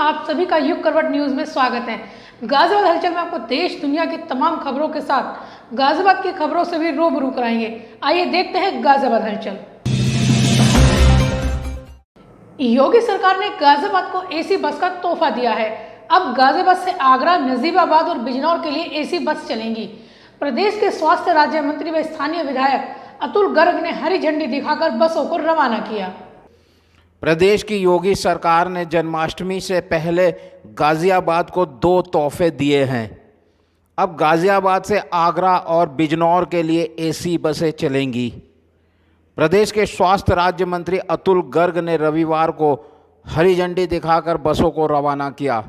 आप सभी का युग करवट न्यूज में स्वागत है। गाजियाबाद हलचल में आपको देश दुनिया की तमाम खबरों के साथ गाजियाबाद की खबरों से भी रूबरू कराएंगे। आइए देखते हैं गाजियाबाद हलचल। योगी सरकार ने गाजियाबाद को एसी बस का तोहफा दिया है। अब गाजियाबाद से आगरा, नजीबाबाद और बिजनौर के लिए एसी बस चलेंगी। प्रदेश के स्वास्थ्य राज्य मंत्री व स्थानीय विधायक अतुल गर्ग ने हरी झंडी दिखाकर बसों को रवाना किया। प्रदेश की योगी सरकार ने जन्माष्टमी से पहले गाजियाबाद को 2 तोहफे दिए हैं। अब गाजियाबाद से आगरा और बिजनौर के लिए एसी बसें चलेंगी। प्रदेश के स्वास्थ्य राज्य मंत्री अतुल गर्ग ने रविवार को हरी झंडी दिखाकर बसों को रवाना किया।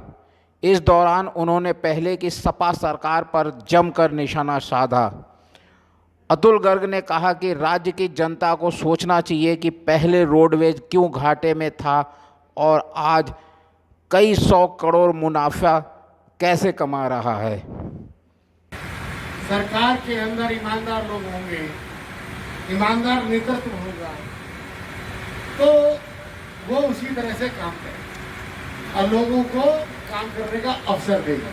इस दौरान उन्होंने पहले की सपा सरकार पर जमकर निशाना साधा। अतुल गर्ग ने कहा कि राज्य की जनता को सोचना चाहिए कि पहले रोडवेज क्यों घाटे में था और आज कई 100 करोड़ मुनाफा कैसे कमा रहा है। सरकार के अंदर ईमानदार लोग होंगे, ईमानदार नेतृत्व होगा तो वो उसी तरह से काम करें और लोगों को काम करने का अवसर देगा।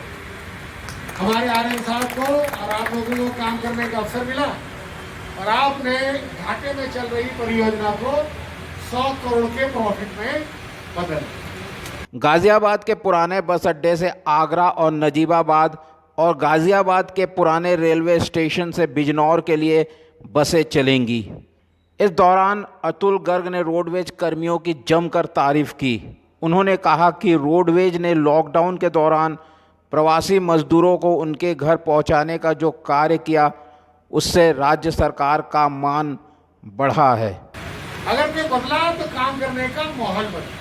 हमारे आर्यन साहब को और आप लोगों को काम करने का अवसर मिला और आपने घाटे में चल रही परियोजना को 100 करोड़ के प्रॉफिट में बदल। गाजियाबाद के पुराने बस अड्डे से आगरा और नजीबाबाद और गाजियाबाद के पुराने रेलवे स्टेशन से बिजनौर के लिए बसें चलेंगी। इस दौरान अतुल गर्ग ने रोडवेज कर्मियों की जमकर तारीफ की। उन्होंने कहा कि रोडवेज ने लॉकडाउन के दौरान प्रवासी मजदूरों को उनके घर पहुंचाने का जो कार्य किया उससे राज्य सरकार का मान बढ़ा है। अगर कोई बदला तो काम करने का माहौल बदला।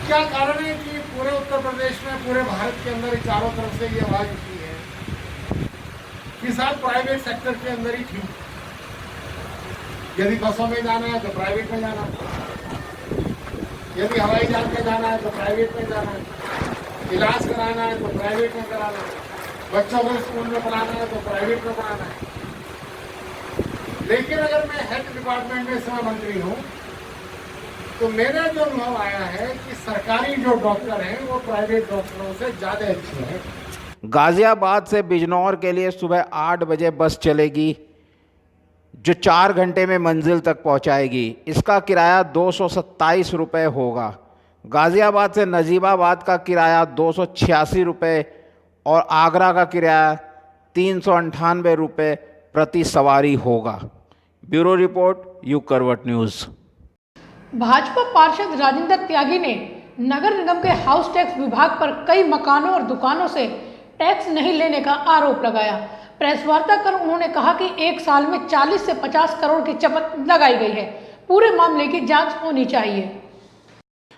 क्या कारण है कि पूरे उत्तर प्रदेश में, पूरे भारत के अंदर चारों तरफ से ये आवाज उठी है कि साहब प्राइवेट सेक्टर के अंदर ही ठीक, यदि बसों में जाना है तो प्राइवेट में जाना है, यदि हवाई जहाज में जाना है तो प्राइवेट में जाना है, इलाज कराना है तो प्राइवेट में कराना है, बच्चों को स्कूल में पढ़ाना है तो प्राइवेट में पढ़ाना है। लेकिन अगर मैं हेल्थ डिपार्टमेंट में इस समय मंत्री हूँ तो मेरा जो अनुभव आया है कि सरकारी जो डॉक्टर हैं वो प्राइवेट डॉक्टरों से ज़्यादा अच्छे हैं। गाजियाबाद से बिजनौर के लिए सुबह 8 बजे बस चलेगी जो 4 घंटे में मंजिल तक पहुंचाएगी। इसका किराया 227 रुपये होगा। गाजियाबाद से नजीबाबाद का किराया 286 रुपये और आगरा का किराया 398 रुपये प्रति सवारी होगा। ब्यूरो रिपोर्ट, युग करवट न्यूज़। भाजपा पार्षद राजेंद्र त्यागी ने नगर निगम के हाउस टैक्स विभाग पर कई मकानों और दुकानों से टैक्स नहीं लेने का आरोप लगाया। प्रेस वार्ता कर उन्होंने कहा कि 1 साल में 40 से 50 करोड़ की चपत लगाई गई है। पूरे मामले की जांच होनी चाहिए।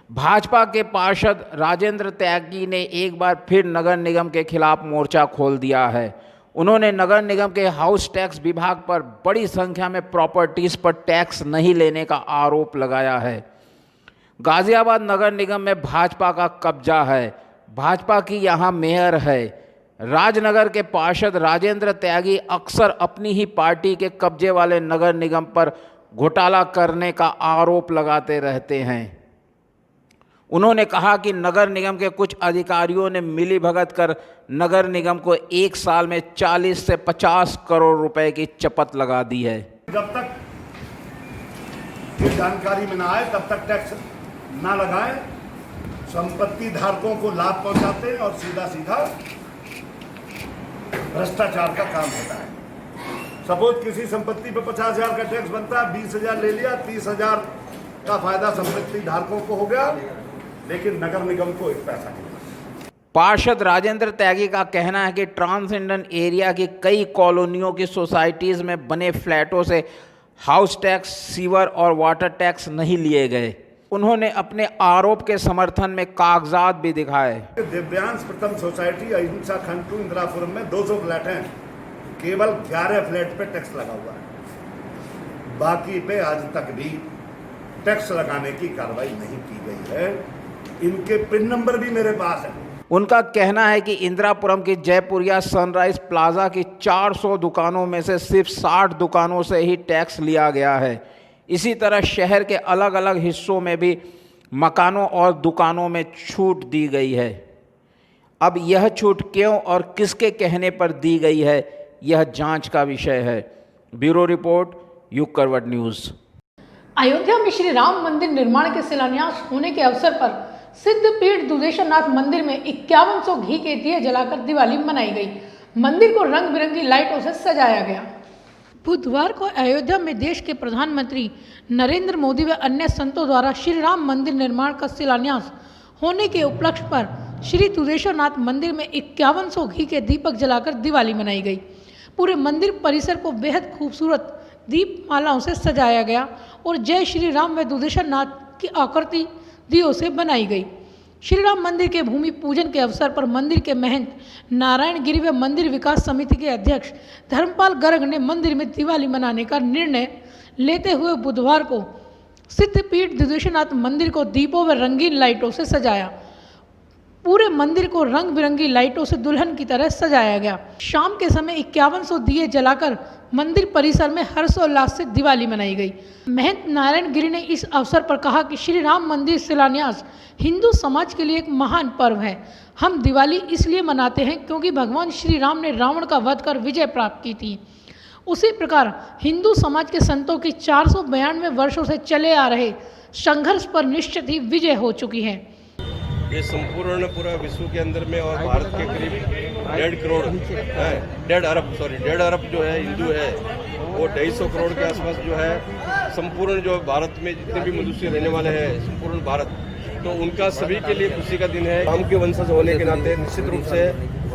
भाजपा के पार्षद राजेंद्र त्यागी ने एक बार फिर नगर निगम के खिलाफ मोर्चा खोल दिया है। उन्होंने नगर निगम के हाउस टैक्स विभाग पर बड़ी संख्या में प्रॉपर्टीज पर टैक्स नहीं लेने का आरोप लगाया है। गाजियाबाद नगर निगम में भाजपा का कब्जा है। भाजपा की यहाँ मेयर है। राजनगर के पार्षद राजेंद्र त्यागी अक्सर अपनी ही पार्टी के कब्जे वाले नगर निगम पर घोटाला करने का आरोप लगाते रहते हैं। उन्होंने कहा कि नगर निगम के कुछ अधिकारियों ने मिलीभगत कर नगर निगम को 1 साल में 40 से 50 करोड़ रुपए की चपत लगा दी है। जब तक ये जानकारी में ना आए तब तक टैक्स ना लगाएं, संपत्ति धारकों को लाभ पहुंचाते हैं और सीधा सीधा भ्रष्टाचार का काम होता है। सपोज किसी संपत्ति पर 50,000 का टैक्स बनता है, 20,000 ले लिया, 30,000 का फायदा संपत्ति धारकों को हो गया, लेकिन नगर निगम को 1 पैसा नहीं। पार्षद राजेंद्र त्यागी का कहना है कि ट्रांस इंडियन एरिया की कई कॉलोनियों की सोसाइटीज में बने फ्लैटों से हाउस टैक्स, सीवर और वाटर टैक्स नहीं लिए गए। उन्होंने अपने आरोप के समर्थन में कागजात भी दिखाए। दिव्यांश प्रथम सोसाइटी अहिंसा खंड 2 इंदिरापुरम में 200 फ्लैट हैं, केवल 11 फ्लैट पे टैक्स लगा हुआ है। बाकी पे आज तक भी टैक्स लगाने की कार्रवाई नहीं की गई है। इनके पिन नंबर भी मेरे पास है। उनका कहना है कि इंदिरापुरम की जयपुरिया सनराइज प्लाजा की 400 दुकानों में से सिर्फ 60 दुकानों से ही टैक्स लिया गया है। इसी तरह शहर के अलग अलग हिस्सों में भी मकानों और दुकानों में छूट दी गई है। अब यह छूट क्यों और किसके कहने पर दी गई है, यह जांच का विषय है। ब्यूरो रिपोर्ट, युग करवट न्यूज़। अयोध्या में श्री राम मंदिर निर्माण के शिलान्यास होने के अवसर पर सिद्धपीठ दुधेश्वरनाथ मंदिर में 5100 घी के दिए जलाकर दिवाली मनाई गई। मंदिर को रंग बिरंगी लाइटों से सजाया गया। बुधवार को अयोध्या में देश के प्रधानमंत्री नरेंद्र मोदी व अन्य संतों द्वारा श्री राम मंदिर निर्माण का शिलान्यास होने के उपलक्ष्य पर श्री दुधेश्वरनाथ मंदिर में 5100 घी के दीपक जलाकर दिवाली मनाई गई। पूरे मंदिर परिसर को बेहद खूबसूरत दीप मालाओं से सजाया गया और जय श्री राम व दुधेश्वरनाथ की आकृति दियों से बनाई गई। श्री राम मंदिर के भूमि पूजन के अवसर पर मंदिर के महंत नारायण गिरी व मंदिर विकास समिति के अध्यक्ष धर्मपाल गर्ग ने मंदिर में दिवाली मनाने का निर्णय लेते हुए बुधवार को सिद्धपीठ दुधेश्वरनाथ मंदिर को दीपों व रंगीन लाइटों से सजाया। पूरे मंदिर को रंग बिरंगी लाइटों से दुल्हन की तरह सजाया गया। शाम के समय 5100 दिए जलाकर मंदिर परिसर में हर्षोल्लास से दिवाली मनाई गई। महंत नारायण गिरी ने इस अवसर पर कहा कि श्री राम मंदिर शिलान्यास हिंदू समाज के लिए एक महान पर्व है। हम दिवाली इसलिए मनाते हैं क्योंकि भगवान श्री राम ने रावण का वध कर विजय प्राप्त की थी। उसी प्रकार हिंदू समाज के संतों की 492 वर्षों से चले आ रहे संघर्ष पर निश्चित ही विजय हो चुकी है। ये संपूर्ण पूरा विश्व के अंदर में और भारत के करीब 1.5 अरब जो है हिंदू है, वो 250 करोड़ के आसपास जो है संपूर्ण जो भारत में जितने भी मनुष्य रहने वाले हैं संपूर्ण भारत, तो उनका सभी के लिए खुशी का दिन है। राम के वंशज होने के नाते निश्चित रूप से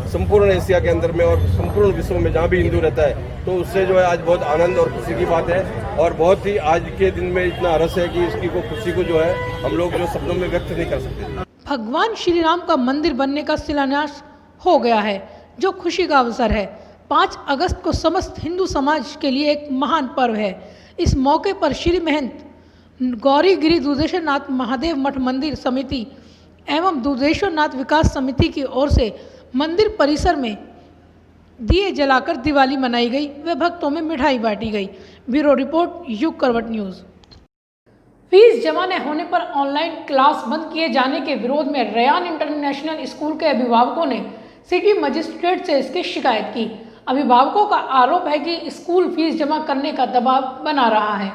संपूर्ण एशिया के अंदर में और संपूर्ण विश्व में जहाँ भी हिंदू रहता है तो उससे जो है आज बहुत आनंद और खुशी की बात है और बहुत ही आज के दिन में इतना रस है कि इसकी को खुशी को जो है हम लोग जो शब्दों में व्यक्त नहीं कर सकते। भगवान श्री राम का मंदिर बनने का शिलान्यास हो गया है, जो खुशी का अवसर है। 5 अगस्त को समस्त हिंदू समाज के लिए एक महान पर्व है। इस मौके पर श्री महंत गौरी गिरी दुधेश्वरनाथ महादेव मठ मंदिर समिति एवं दुधेश्वरनाथ विकास समिति की ओर से मंदिर परिसर में दिए जलाकर दिवाली मनाई गई व भक्तों में मिठाई बांटी गई। ब्यूरो रिपोर्ट, युग करवट न्यूज़। फीस जमा न होने पर ऑनलाइन क्लास बंद किए जाने के विरोध में रेयान इंटरनेशनल स्कूल के अभिभावकों ने सिटी मजिस्ट्रेट से इसकी शिकायत की। अभिभावकों का आरोप है कि स्कूल फीस जमा करने का दबाव बना रहा है।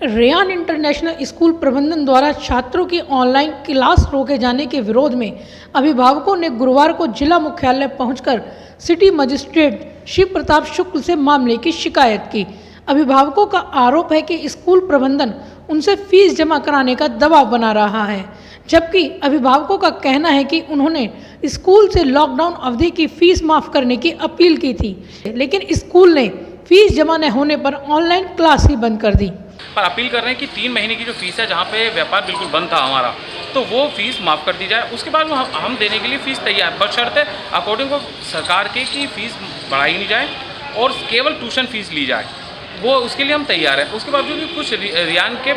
रेयान इंटरनेशनल स्कूल प्रबंधन द्वारा छात्रों की ऑनलाइन क्लास रोके जाने के विरोध में अभिभावकों ने गुरुवार को जिला मुख्यालय पहुंचकर सिटी मजिस्ट्रेट शिव प्रताप शुक्ल से मामले की शिकायत की। अभिभावकों का आरोप है कि स्कूल प्रबंधन उनसे फीस जमा कराने का दबाव बना रहा है, जबकि अभिभावकों का कहना है कि उन्होंने स्कूल से लॉकडाउन अवधि की फीस माफ करने की अपील की थी, लेकिन स्कूल ने फीस जमा न होने पर ऑनलाइन क्लास ही बंद कर दी। पर अपील कर रहे हैं कि 3 महीने की जो फीस है, जहाँ पे व्यापार बिल्कुल बंद था हमारा, तो वो फीस माफ़ कर दी जाए। उसके बाद वो हम देने के लिए फ़ीस तैयार, बशर्ते अकॉर्डिंग को सरकार के की फ़ीस बढ़ाई नहीं जाए और केवल ट्यूशन फ़ीस ली जाए, वो उसके लिए हम तैयार हैं। उसके बावजूद भी कुछ रियान के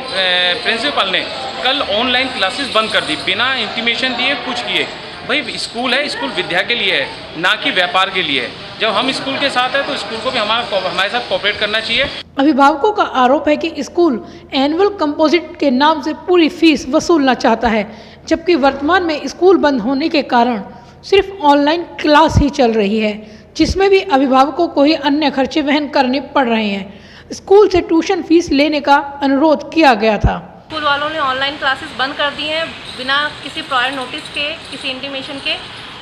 प्रिंसिपल ने कल ऑनलाइन क्लासेस बंद कर दी बिना इंटीमेशन दिए, कुछ किए। भाई स्कूल है, स्कूल विद्या के लिए है, ना कि व्यापार के लिए है। जब हम स्कूल के साथ हैं तो स्कूल को भी हमारे साथ कोऑपरेट करना चाहिए। अभिभावकों का आरोप है कि स्कूल एनुअल कंपोजिट के नाम से पूरी फीस वसूलना चाहता है, जबकि वर्तमान में स्कूल बंद होने के कारण सिर्फ ऑनलाइन क्लास ही चल रही है, जिसमें भी अभिभावकों को ही अन्य खर्चे वहन करने पड़ रहे हैं। स्कूल से ट्यूशन फीस लेने का अनुरोध किया गया था। स्कूल वालों ने ऑनलाइन क्लासेस बंद कर दी हैं बिना किसी प्रायर नोटिस के, किसी इंटीमेशन के,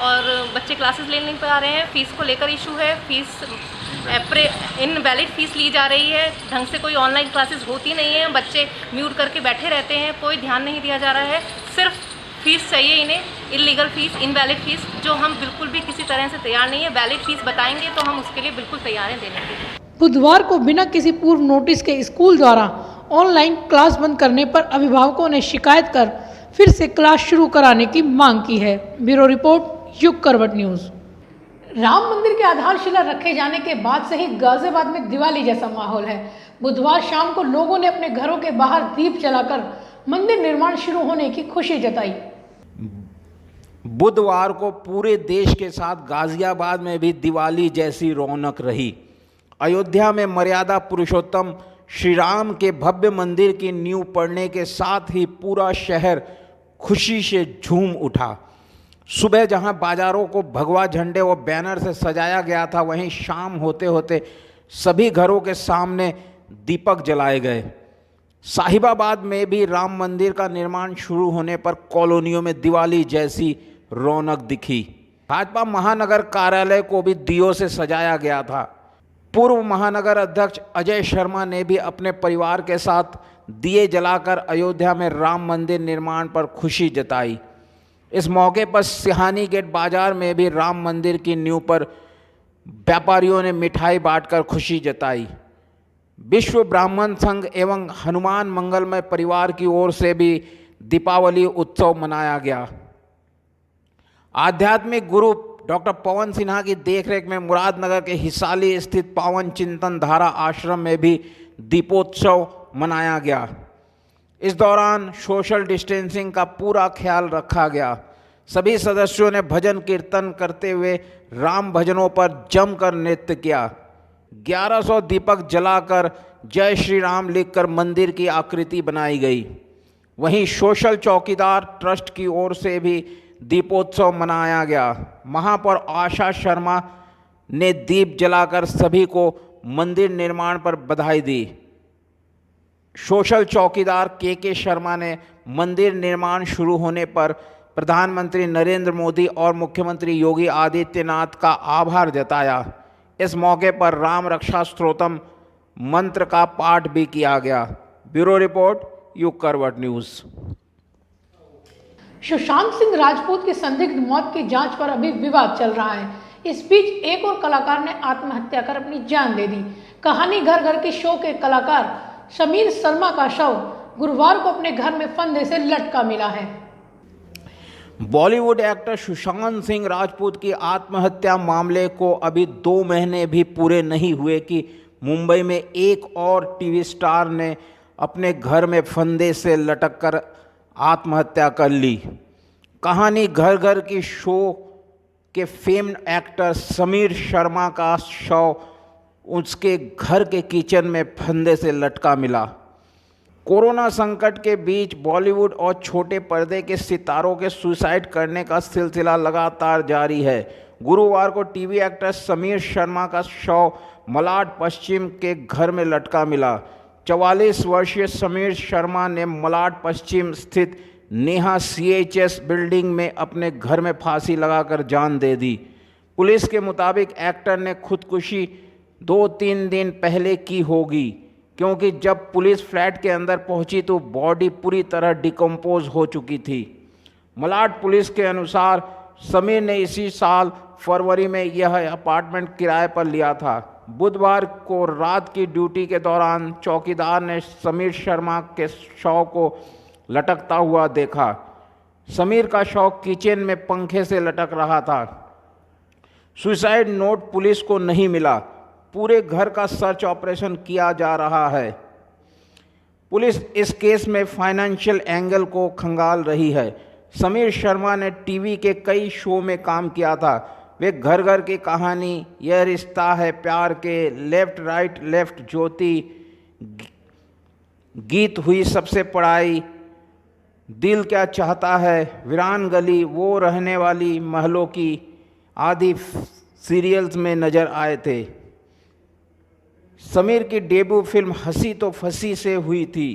और बच्चे क्लासेस ले नहीं पा रहे हैं। फ़ीस को लेकर इशू है, फीस इनवैलिड फ़ीस ली जा रही है, ढंग से कोई ऑनलाइन क्लासेस होती नहीं है, बच्चे म्यूट करके बैठे रहते हैं, कोई ध्यान नहीं दिया जा रहा है। सिर्फ फ़ीस चाहिए इन्हें, इलीगल फ़ीस, इनवैलिड फ़ीस, जो हम बिल्कुल भी किसी तरह से तैयार नहीं है। वैलिड फ़ीस बताएंगे तो हम उसके लिए बिल्कुल तैयार हैं देने के लिए। बुधवार को बिना किसी पूर्व नोटिस के स्कूल द्वारा ऑनलाइन क्लास बंद करने पर अभिभावकों ने शिकायत कर फिर से क्लास शुरू कराने की मांग की है। ब्यूरो रिपोर्ट, युग करवट न्यूज़। राम मंदिर की आधारशिला रखे जाने के बाद से ही गाजियाबाद में दिवाली जैसा माहौल है। बुधवार शाम को लोगों ने अपने घरों के बाहर दीप जलाकर मंदिर निर्माण शुरू होने की खुशी जताई। बुधवार को पूरे देश के साथ गाजियाबाद में भी दिवाली जैसी रौनक रही। अयोध्या में मर्यादा पुरुषोत्तम श्री राम के भव्य मंदिर की नींव पड़ने के साथ ही पूरा शहर खुशी से झूम उठा। सुबह जहां बाजारों को भगवा झंडे और बैनर से सजाया गया था, वहीं शाम होते होते सभी घरों के सामने दीपक जलाए गए। साहिबाबाद में भी राम मंदिर का निर्माण शुरू होने पर कॉलोनियों में दिवाली जैसी रौनक दिखी। भाजपा महानगर कार्यालय को भी दियों से सजाया गया था। पूर्व महानगर अध्यक्ष अजय शर्मा ने भी अपने परिवार के साथ दिए जलाकर अयोध्या में राम मंदिर निर्माण पर खुशी जताई। इस मौके पर सिहानी गेट बाजार में भी राम मंदिर की नींव पर व्यापारियों ने मिठाई बांटकर खुशी जताई। विश्व ब्राह्मण संघ एवं हनुमान मंगलमय परिवार की ओर से भी दीपावली उत्सव मनाया गया। आध्यात्मिक गुरु डॉक्टर पवन सिन्हा की देखरेख में मुरादनगर के हिसाली स्थित पावन चिंतन धारा आश्रम में भी दीपोत्सव मनाया गया। इस दौरान सोशल डिस्टेंसिंग का पूरा ख्याल रखा गया। सभी सदस्यों ने भजन कीर्तन करते हुए राम भजनों पर जमकर नृत्य किया। 1100 दीपक जलाकर जय श्री राम लिखकर मंदिर की आकृति बनाई गई। वहीं सोशल चौकीदार ट्रस्ट की ओर से भी दीपोत्सव मनाया गया। महापौर आशा शर्मा ने दीप जलाकर सभी को मंदिर निर्माण पर बधाई दी। सोशल चौकीदार के शर्मा ने मंदिर निर्माण शुरू होने पर प्रधानमंत्री नरेंद्र मोदी और मुख्यमंत्री योगी आदित्यनाथ का आभार जताया। इस मौके पर राम रक्षा स्तोत्रम मंत्र का पाठ भी किया गया। ब्यूरो रिपोर्ट, युग करवट न्यूज़। सुशांत सिंह राजपूत की संदिग्ध मौत की जांच पर अभी विवाद चल रहा है। इस बीच एक और कलाकार ने आत्महत्या कर अपनी जान दे दी। कहानी घर घर के शो के कलाकार समीर शर्मा का शव गुरुवार को अपने घर में फंदे से लटका मिला है। बॉलीवुड एक्टर सुशांत सिंह राजपूत की आत्महत्या मामले को अभी 2 महीने भी पूरे नहीं हुए कि मुंबई में एक और टीवी स्टार ने अपने घर में फंदे से लटककर आत्महत्या कर ली। कहानी घर घर की शो के फेम्ड एक्टर समीर शर्मा का शव उसके घर के किचन में फंदे से लटका मिला। कोरोना संकट के बीच बॉलीवुड और छोटे पर्दे के सितारों के सुसाइड करने का सिलसिला लगातार जारी है। गुरुवार को टीवी एक्टर समीर शर्मा का शव मलाड पश्चिम के घर में लटका मिला। 44 वर्षीय समीर शर्मा ने मलाड पश्चिम स्थित नेहा CHS बिल्डिंग में अपने घर में फांसी लगाकर जान दे दी। पुलिस के मुताबिक एक्टर ने खुदकुशी 2-3 दिन पहले की होगी, क्योंकि जब पुलिस फ्लैट के अंदर पहुंची तो बॉडी पूरी तरह डिकम्पोज हो चुकी थी। मलाड पुलिस के अनुसार समीर ने इसी साल फरवरी में यह अपार्टमेंट किराए पर लिया था। बुधवार को रात की ड्यूटी के दौरान चौकीदार ने समीर शर्मा के शव को लटकता हुआ देखा। समीर का शव किचन में पंखे से लटक रहा था। सुसाइड नोट पुलिस को नहीं मिला। पूरे घर का सर्च ऑपरेशन किया जा रहा है। पुलिस इस केस में फाइनेंशियल एंगल को खंगाल रही है। समीर शर्मा ने टीवी के कई शो में काम किया था। वे घर घर की कहानी, यह रिश्ता है प्यार के, लेफ्ट राइट लेफ्ट, ज्योति, गीत हुई सबसे पढ़ाई, दिल क्या चाहता है, वीरान गली, वो रहने वाली महलों की आदि सीरियल्स में नजर आए थे। समीर की डेब्यू फिल्म हंसी तो फंसी से हुई थी।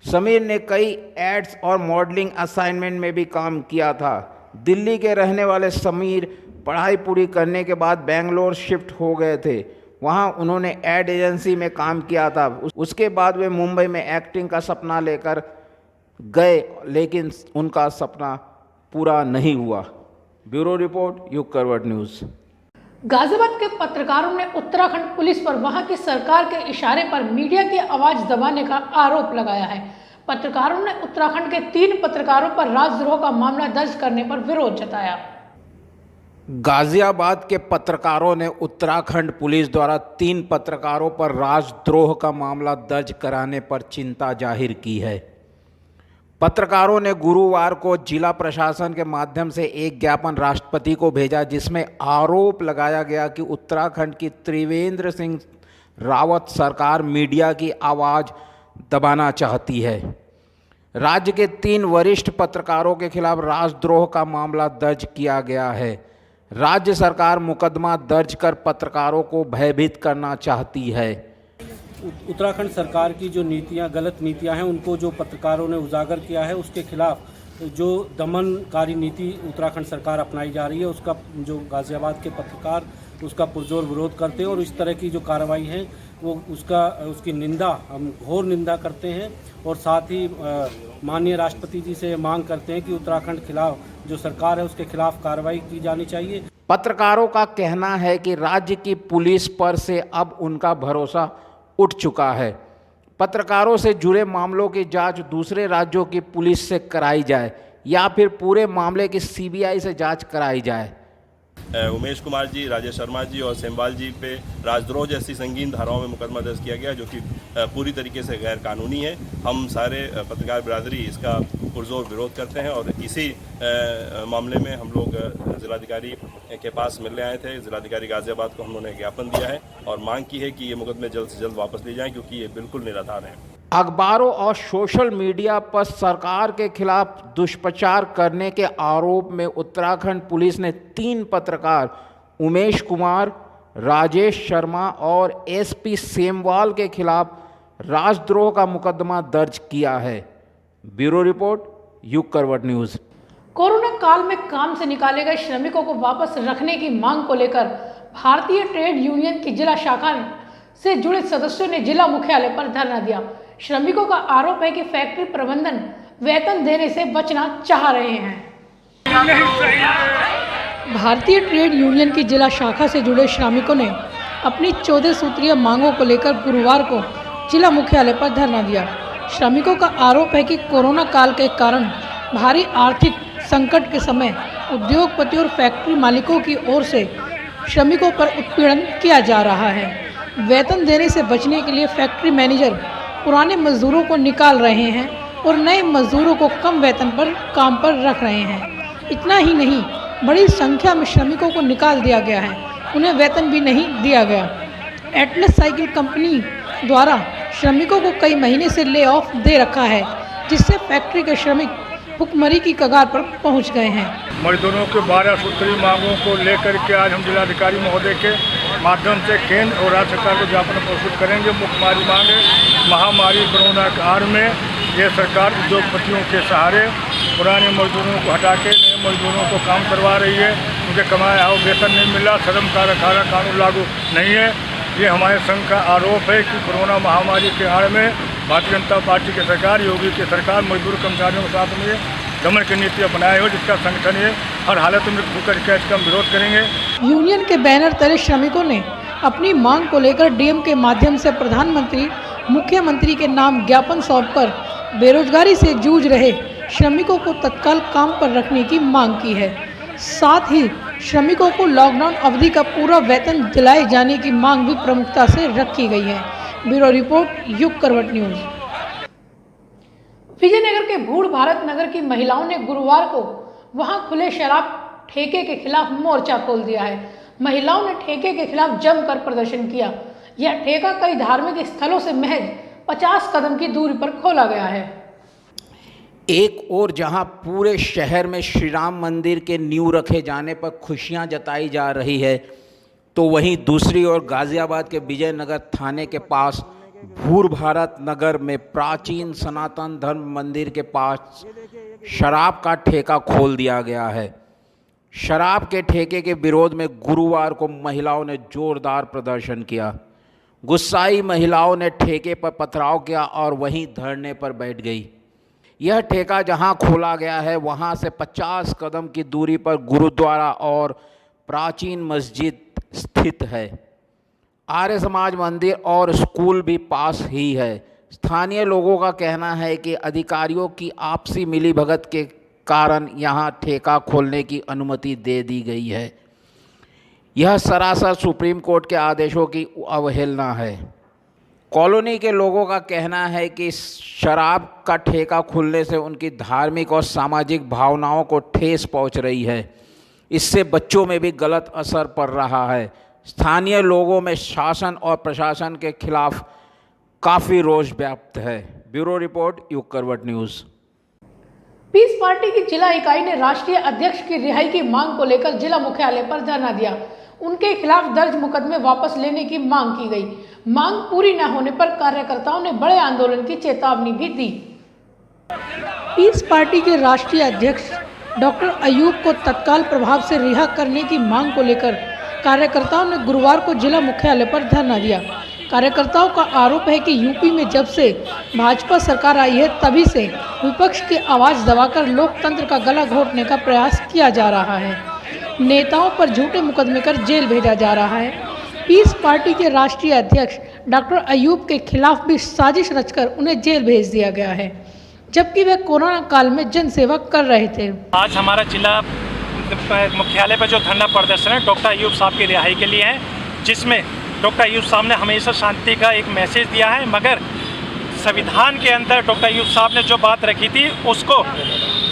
समीर ने कई एड्स और मॉडलिंग असाइनमेंट में भी काम किया था। दिल्ली के रहने वाले समीर पढ़ाई पूरी करने के बाद बेंगलोर शिफ्ट हो गए थे। वहां उन्होंने एड एजेंसी में काम किया था। उसके बाद वे मुंबई में एक्टिंग का सपना लेकर गए, लेकिन उनका सपना पूरा नहीं हुआ। ब्यूरो रिपोर्ट, युग करवट न्यूज़। गाजियाबाद के पत्रकारों ने उत्तराखंड पुलिस पर वहां की सरकार के इशारे पर मीडिया की आवाज दबाने का आरोप लगाया है। पत्रकारों ने उत्तराखंड के 3 पत्रकारों पर राजद्रोह का मामला दर्ज करने पर विरोध जताया। गाजियाबाद के पत्रकारों ने उत्तराखंड पुलिस द्वारा 3 पत्रकारों पर राजद्रोह का मामला दर्ज कराने पर चिंता जाहिर की है। पत्रकारों ने गुरुवार को जिला प्रशासन के माध्यम से एक ज्ञापन राष्ट्रपति को भेजा, जिसमें आरोप लगाया गया कि उत्तराखंड की त्रिवेंद्र सिंह रावत सरकार मीडिया की आवाज़ दबाना चाहती है। राज्य के 3 वरिष्ठ पत्रकारों के खिलाफ राजद्रोह का मामला दर्ज किया गया है। राज्य सरकार मुकदमा दर्ज कर पत्रकारों को भयभीत करना चाहती है। उत्तराखंड सरकार की जो नीतियां, गलत नीतियां हैं, उनको जो पत्रकारों ने उजागर किया है, उसके खिलाफ जो दमनकारी नीति उत्तराखंड सरकार अपनाई जा रही है, उसका जो गाज़ियाबाद के पत्रकार उसका पुरजोर विरोध करते हैं और इस तरह की जो कार्रवाई है वो उसकी निंदा, हम घोर निंदा करते हैं और साथ ही माननीय राष्ट्रपति जी से मांग करते हैं कि उत्तराखंड खिलाफ जो सरकार है उसके खिलाफ कार्रवाई की जानी चाहिए। पत्रकारों का कहना है कि राज्य की पुलिस पर से अब उनका भरोसा उठ चुका है। पत्रकारों से जुड़े मामलों की जांच दूसरे राज्यों की पुलिस से कराई जाए या फिर पूरे मामले की सीबीआई से जांच कराई जाए। उमेश कुमार जी, राजेश शर्मा जी और सेमवाल जी पे राजद्रोह जैसी संगीन धाराओं में मुकदमा दर्ज किया गया, जो कि पूरी तरीके से गैर कानूनी है। हम सारे पत्रकार बिरादरी इसका पुरजोर विरोध करते हैं और इसी मामले में हम लोग जिलाधिकारी के पास मिलने आए थे। जिलाधिकारी गाज़ियाबाद को हम लोगों ने ज्ञापन दिया है और मांग की है कि ये मुकदमे जल्द से जल्द वापस लिए जाएँ, क्योंकि ये बिल्कुल निराधार हैं। अखबारों और सोशल मीडिया पर सरकार के खिलाफ दुष्प्रचार करने के आरोप में उत्तराखंड पुलिस ने 3 पत्रकार उमेश कुमार, राजेश शर्मा और एसपी सेमवाल के खिलाफ राजद्रोह का मुकदमा दर्ज किया है। ब्यूरो रिपोर्ट, युग करवट न्यूज़। कोरोना काल में काम से निकाले गए श्रमिकों को वापस रखने की मांग को लेकर भारतीय ट्रेड यूनियन की जिला शाखा से जुड़े सदस्यों ने जिला मुख्यालय पर धरना दिया। श्रमिकों का आरोप है कि फैक्ट्री प्रबंधन वेतन देने से बचना चाह रहे हैं। भारतीय ट्रेड यूनियन की जिला शाखा से जुड़े श्रमिकों ने अपनी 14 सूत्रीय मांगों को लेकर गुरुवार को जिला मुख्यालय पर धरना दिया। श्रमिकों का आरोप है कि कोरोना काल के कारण भारी आर्थिक संकट के समय उद्योगपति और फैक्ट्री मालिकों की ओर से श्रमिकों पर उत्पीड़न किया जा रहा है। वेतन देने से बचने के लिए फैक्ट्री मैनेजर पुराने मजदूरों को निकाल रहे हैं और नए मजदूरों को कम वेतन पर काम पर रख रहे हैं। इतना ही नहीं, बड़ी संख्या में श्रमिकों को निकाल दिया गया है, उन्हें वेतन भी नहीं दिया गया। एटलस साइकिल कंपनी द्वारा श्रमिकों को कई महीने से ले ऑफ दे रखा है, जिससे फैक्ट्री के श्रमिक भुखमरी की कगार पर पहुंच गए हैं। मजदूरों के 12 सूत्री मांगों को लेकर के आज हम जिलाधिकारी महोदय के माध्यम से केंद्र और राज्य सरकार को ज्ञापन प्रस्तुत करेंगे। मुख्य मांग है, महामारी कोरोना काल में ये सरकार उद्योगपतियों के सहारे पुराने मजदूरों को हटा के नए मजदूरों को काम करवा रही है। उनके कमाया हुआ वेतन नहीं मिल रहा, श्रम कायरा कानून लागू नहीं है। ये हमारे संघ का आरोप है कि कोरोना महामारी के आड़ में भारतीय जनता पार्टी की सरकार, योगी की सरकार मजदूर कर्मचारियों के साथ में दमन की नीति अपनाए हो, जिसका संगठन ये हर हालत में होकर इसका विरोध करेंगे। यूनियन के बैनर तले श्रमिकों ने अपनी मांग को लेकर डीएम के माध्यम से प्रधानमंत्री, मुख्यमंत्री के नाम ज्ञापन सौंपकर बेरोजगारी से जूझ रहे श्रमिकों को तत्काल काम पर रखने की मांग की है। साथ ही श्रमिकों को लॉकडाउन अवधि का पूरा वेतन दिलाए जाने की मांग भी प्रमुखता से रखी गई है। ब्यूरो रिपोर्ट, युग करवट न्यूज। विजयनगर के भूड़ भारत नगर की महिलाओं ने गुरुवार को वहां खुले शराब ठेके के खिलाफ मोर्चा खोल दिया है। महिलाओं ने ठेके के खिलाफ जमकर प्रदर्शन किया। यह ठेका कई धार्मिक स्थलों से महज 50 कदम की दूरी पर खोला गया है। एक और जहां पूरे शहर में श्री राम मंदिर के नींव रखे जाने पर खुशियां जताई जा रही है, तो वहीं दूसरी ओर गाज़ियाबाद के विजयनगर थाने के पास भूड़ भारत नगर में प्राचीन सनातन धर्म मंदिर के पास शराब का ठेका खोल दिया गया है। शराब के ठेके के विरोध में गुरुवार को महिलाओं ने जोरदार प्रदर्शन किया। गुस्साई महिलाओं ने ठेके पर पथराव किया और वहीं धरने पर बैठ गई। यह ठेका जहां खोला गया है वहां से 50 कदम की दूरी पर गुरुद्वारा और प्राचीन मस्जिद स्थित है। आर्य समाज मंदिर और स्कूल भी पास ही है। स्थानीय लोगों का कहना है कि अधिकारियों की आपसी मिलीभगत के कारण यहां ठेका खोलने की अनुमति दे दी गई है। यह सरासर सुप्रीम कोर्ट के आदेशों की अवहेलना है। कॉलोनी के लोगों का कहना है कि शराब का ठेका खुलने से उनकी धार्मिक और सामाजिक भावनाओं को ठेस पहुंच रही है। इससे बच्चों में भी गलत असर पड़ रहा है। स्थानीय लोगों में शासन और प्रशासन के खिलाफ काफ़ी रोष व्याप्त है। ब्यूरो रिपोर्ट, युग करवट न्यूज़। पीस पार्टी की जिला इकाई ने राष्ट्रीय अध्यक्ष की रिहाई की मांग को लेकर जिला मुख्यालय पर धरना दिया। उनके खिलाफ दर्ज मुकदमे वापस लेने की मांग की गई। मांग पूरी न होने पर कार्यकर्ताओं ने बड़े आंदोलन की चेतावनी भी दी। पीस पार्टी के राष्ट्रीय अध्यक्ष डॉक्टर अयूब को तत्काल प्रभाव से रिहा करने की मांग को लेकर कार्यकर्ताओं ने गुरुवार को जिला मुख्यालय पर धरना दिया। कार्यकर्ताओं का आरोप है कि यूपी में जब से भाजपा सरकार आई है तभी से विपक्ष की आवाज़ दबाकर लोकतंत्र का गला घोटने का प्रयास किया जा रहा है। नेताओं पर झूठे मुकदमे कर जेल भेजा जा रहा है। पीस पार्टी के राष्ट्रीय अध्यक्ष डॉक्टर अयूब के खिलाफ भी साजिश रचकर उन्हें जेल भेज दिया गया है, जबकि वे कोरोना काल में जनसेवा कर रहे थे। आज हमारा जिला मुख्यालय पर जो धरना प्रदर्शन है डॉक्टर अयूब साहब की रिहाई के लिए है, जिसमें डॉक्टर अयूब साहब ने हमेशा शांति का एक मैसेज दिया है, मगर संविधान के अंदर डॉक्टर अयूब साहब ने जो बात रखी थी उसको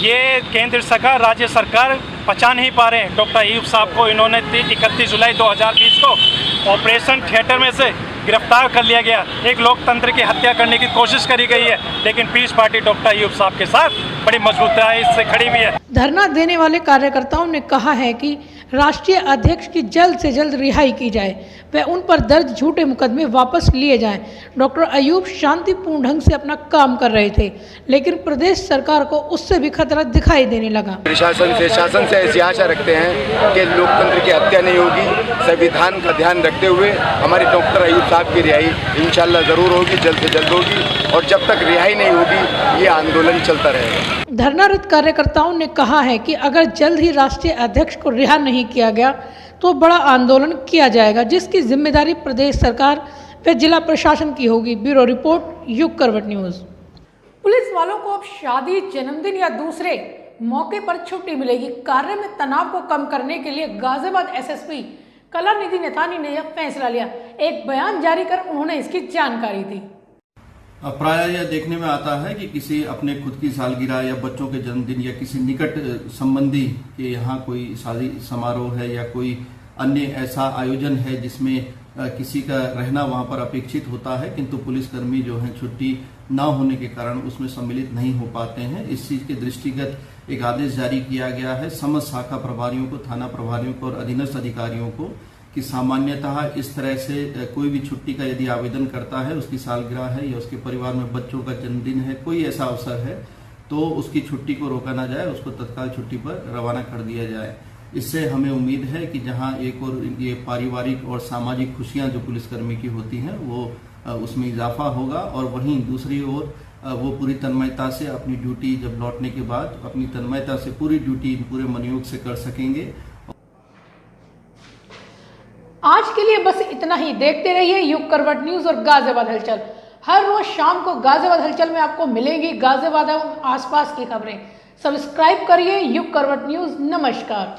ये केंद्र सरकार, राज्य सरकार पचा नहीं पा रहे हैं। डॉक्टर अयूब साहब को इन्होंने 31 जुलाई 2020 को ऑपरेशन थिएटर में से गिरफ्तार कर लिया गया। एक लोकतंत्र की हत्या करने की कोशिश करी गई है, लेकिन पीस पार्टी डॉक्टर अयूब साहब के साथ बड़ी मजबूती से खड़ी हुई है। धरना देने वाले कार्यकर्ताओं ने कहा है कि राष्ट्रीय अध्यक्ष की जल्द से जल्द रिहाई की जाए व उन पर दर्ज झूठे मुकदमे वापस लिए जाएं। डॉक्टर अयूब शांतिपूर्ण ढंग से अपना काम कर रहे थे, लेकिन प्रदेश सरकार को उससे भी खतरा दिखाई देने लगा। शासन से ऐसी आशा रखते हैं कि लोकतंत्र की हत्या नहीं होगी। संविधान का ध्यान रखते हुए हमारे डॉक्टर अयूब साहब की रिहाई इंशाल्लाह ज़रूर होगी, जल्द से जल्द होगी, और जब तक रिहाई नहीं होगी ये आंदोलन चलता रहेगा। धरनारत कार्यकर्ताओं ने कहा है कि अगर जल्द ही राष्ट्रीय अध्यक्ष को रिहा नहीं किया गया तो बड़ा आंदोलन किया जाएगा, जिसकी जिम्मेदारी प्रदेश सरकार व जिला प्रशासन की होगी। ब्यूरो रिपोर्ट, युग करवट न्यूज़। पुलिस वालों को अब शादी, जन्मदिन या दूसरे मौके पर छुट्टी मिलेगी। कार्य में तनाव को कम करने के लिए गाजियाबाद एसएसपी कलानिधि नेतानी ने यह फैसला लिया। एक बयान जारी कर उन्होंने इसकी जानकारी दी। प्राय यह देखने में आता है कि किसी अपने खुद की सालगिरह या बच्चों के जन्मदिन या किसी निकट संबंधी के यहाँ कोई शादी समारोह है या कोई अन्य ऐसा आयोजन है जिसमें किसी का रहना वहाँ पर अपेक्षित होता है, किंतु पुलिसकर्मी जो है छुट्टी न होने के कारण उसमें सम्मिलित नहीं हो पाते हैं। इस चीज के दृष्टिगत एक आदेश जारी किया गया है समस्त शाखा प्रभारियों को, थाना प्रभारियों को और अधीनस्थ अधिकारियों को कि सामान्यतः इस तरह से कोई भी छुट्टी का यदि आवेदन करता है, उसकी सालगिरह है या उसके परिवार में बच्चों का जन्मदिन है, कोई ऐसा अवसर है, तो उसकी छुट्टी को रोका ना जाए, उसको तत्काल छुट्टी पर रवाना कर दिया जाए। इससे हमें उम्मीद है कि जहां एक और ये पारिवारिक और सामाजिक खुशियां जो पुलिसकर्मी की होती हैं वो उसमें इजाफा होगा, और वहीं दूसरी ओर वो पूरी तन्मयता से अपनी ड्यूटी जब लौटने के बाद अपनी तन्मयता से पूरी ड्यूटी पूरे मनोयोग से कर सकेंगे। आज के लिए बस इतना ही। देखते रहिए युग करवट न्यूज और गाजियाबाद हलचल। हर रोज शाम को गाजियाबाद हलचल में आपको मिलेंगी गाजियाबाद एवं आसपास की खबरें। सब्सक्राइब करिए युग करवट न्यूज। नमस्कार।